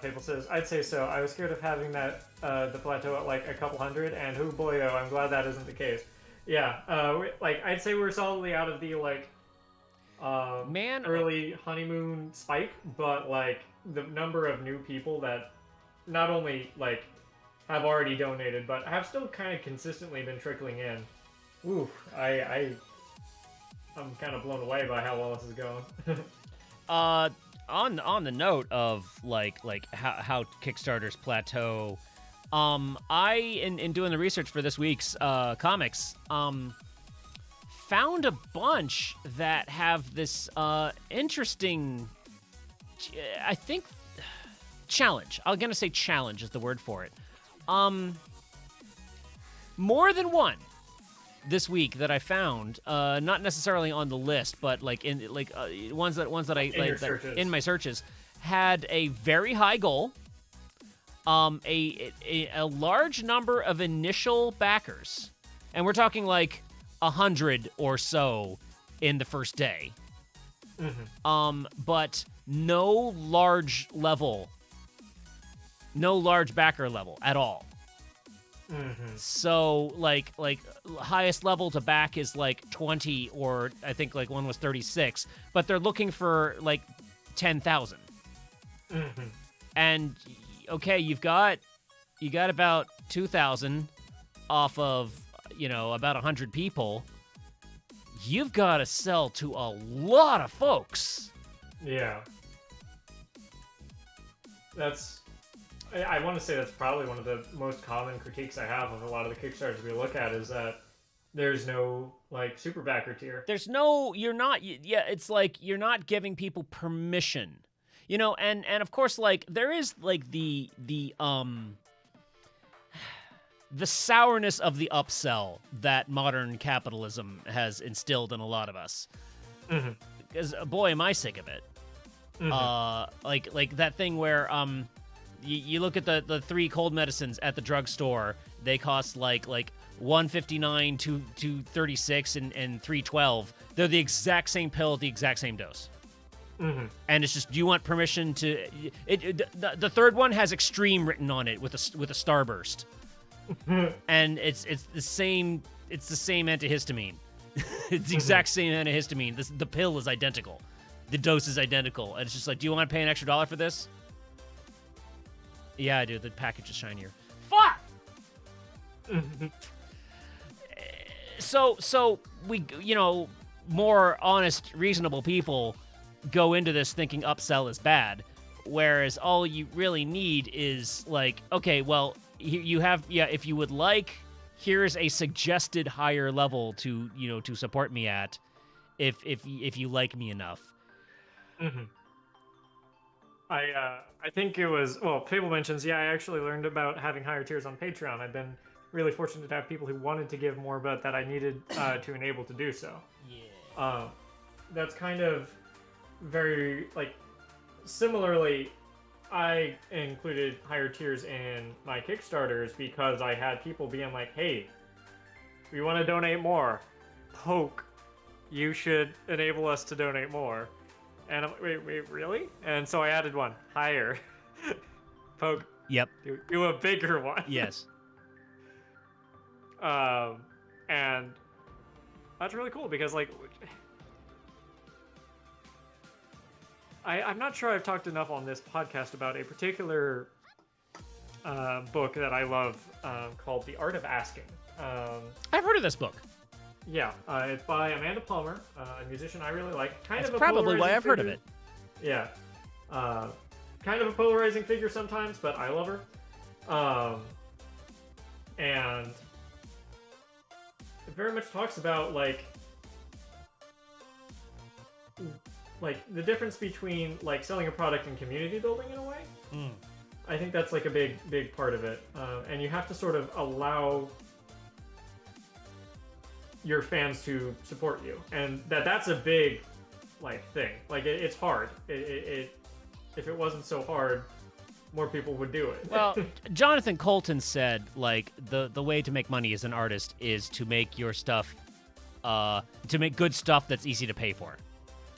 Fable says, I'd say so. I was scared of having that the plateau at like a couple hundred, and hoo boyo, I'm glad that isn't the case. Yeah, like I'd say we're solidly out of the like Man, early honeymoon spike, but like the number of new people that not only like have already donated, but have still kind of consistently been trickling in. Ooh, I'm kind of blown away by how well this is going. on the note of like how Kickstarters plateau, I in doing the research for this week's comics, found a bunch that have this interesting, I think, challenge. I'm gonna say challenge is the word for it. More than one this week that I found, not necessarily on the list, but like in like ones that I like that in my searches, had a very high goal, a large number of initial backers, and we're talking like 100 or so in the first day. But no large backer level at all. So like highest level to back is like 20, or I think like one was 36, but they're looking for like 10,000. And okay, you got about 2,000 off of, about 100 people. You've got to sell to a lot of folks. Yeah. I want to say that's probably one of the most common critiques I have of a lot of the Kickstarters we look at, is that there's no like super backer tier. There's no, it's like you're not giving people permission, and of course, like there is like the sourness of the upsell that modern capitalism has instilled in a lot of us. Because boy, am I sick of it. Like that thing where you look at the 3 cold medicines at the drugstore. They cost like $159 to $36 and $312. They're the exact same pill at the exact same dose. And it's just, do you want permission to? The third one has extreme written on it with a starburst, and it's the same. It's the same antihistamine. It's the exact same antihistamine. The pill is identical. The dose is identical. And it's just like, do you want to pay an extra $1 for this? Yeah, I do. The package is shinier. Fuck! So we, more honest, reasonable people go into this thinking upsell is bad, whereas all you really need is like, okay, well, you have, if you would like, here's a suggested higher level to support me at, if you like me enough. I think it was, well, Fable mentions, I actually learned about having higher tiers on Patreon. I've been really fortunate to have people who wanted to give more, but that I needed to enable to do so. Yeah. That's kind of very, like, similarly, I included higher tiers in my Kickstarters because I had people being like, hey, we want to donate more. Poke, you should enable us to donate more. And I'm like, wait, really? And so I added one higher. Poke. Yep. Do a bigger one. Yes. And that's really cool because, like, I'm not sure I've talked enough on this podcast about a particular book that I love called The Art of Asking. I've heard of this book. Yeah, it's by Amanda Palmer, a musician I really like. That's probably why I've heard of it. Yeah. Kind of a polarizing figure sometimes, but I love her. And it very much talks about, like the difference between, like, selling a product and community building in a way. I think that's, like, a big part of it. And you have to sort of allow your fans to support you, and that's a big, like, thing. Like, it's hard. If it wasn't so hard, more people would do it. Well, Jonathan Colton said, like, the way to make money as an artist is to make your stuff, to make good stuff that's easy to pay for.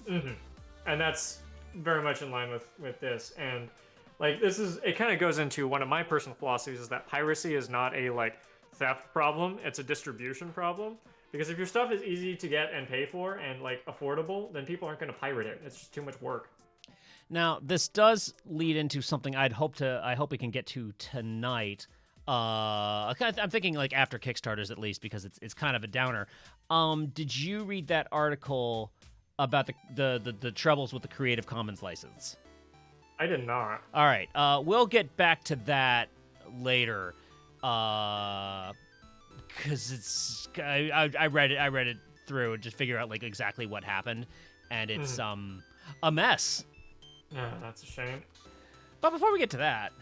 And that's very much in line with this. And Like it kind of goes into one of my personal philosophies is that piracy is not a like theft problem, it's a distribution problem. Because if your stuff is easy to get and pay for and like affordable, then people aren't going to pirate it. It's just too much work. Now, this does lead into something I hope we can get to tonight. I'm thinking like after Kickstarters at least, because it's kind of a downer. Did you read that article about the troubles with the Creative Commons license? I did not. All right. We'll get back to that later. Because I read it through and just figure out like exactly what happened, and it's a mess. Yeah, that's a shame. But before we get to that,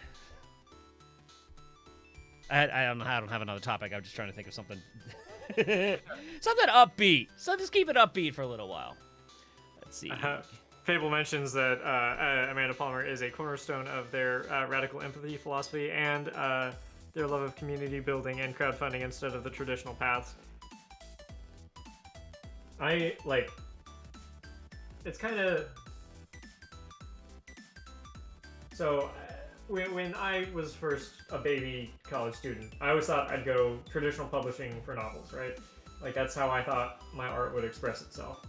I don't have another topic. I'm just trying to think of something something upbeat. So just keep it upbeat for a little while. Let's see. Fable mentions that Amanda Palmer is a cornerstone of their radical empathy philosophy and their love of community building and crowdfunding instead of the traditional paths. It's kind of... So, when I was first a baby college student, I always thought I'd go traditional publishing for novels, right? Like, that's how I thought my art would express itself.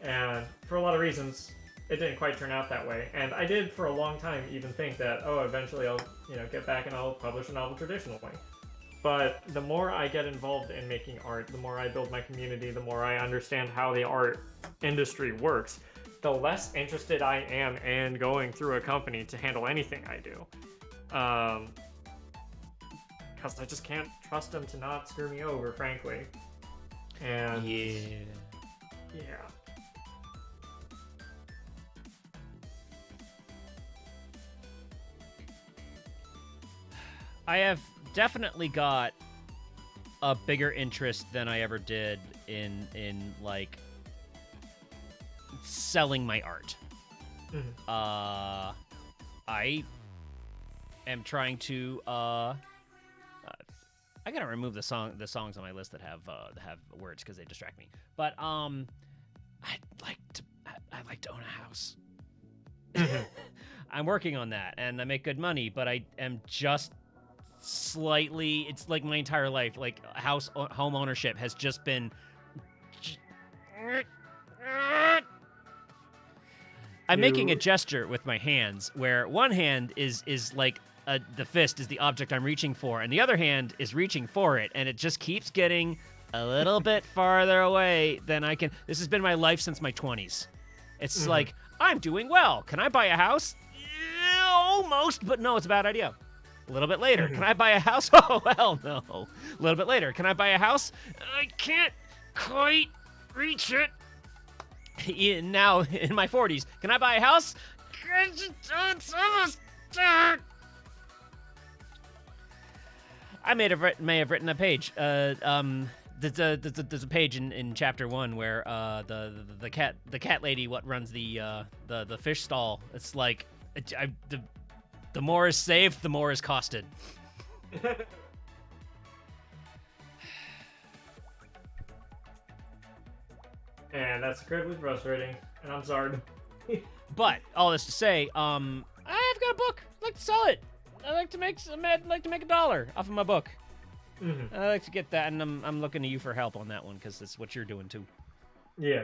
And for a lot of reasons, it didn't quite turn out that way. And I did for a long time even think that, eventually I'll, get back and I'll publish a novel traditionally. But the more I get involved in making art, the more I build my community, the more I understand how the art industry works, the less interested I am in going through a company to handle anything I do. Because I just can't trust them to not screw me over, frankly. And yeah. I have definitely got a bigger interest than I ever did in like selling my art. I am trying to I gotta remove the songs on my list that have words because they distract me. But I'd like to own a house. I'm working on that, and I make good money, but I am just slightly. It's like my entire life, like home ownership has just been. I'm making a gesture with my hands where one hand is like the fist is the object I'm reaching for, and the other hand is reaching for it, and it just keeps getting a little bit farther away than I can. This has been my life since my 20s. It's like, I'm doing well. Can I buy a house? Yeah, almost, but no, it's a bad idea. A little bit later, can I buy a house? Oh, hell no. A little bit later, can I buy a house? I can't quite reach it. Now, in my 40s, can I buy a house? It's almost done. I may have written a page. There's a page in chapter 1 where the cat lady what runs the fish stall. It's like the more is saved, the more is costed. And that's incredibly frustrating, and I'm sorry. But all this to say, I've got a book. I'd like to sell it. I'd like to make $1 off of my book. I'd like to get that, and I'm looking to you for help on that one because that's what you're doing too. Yeah.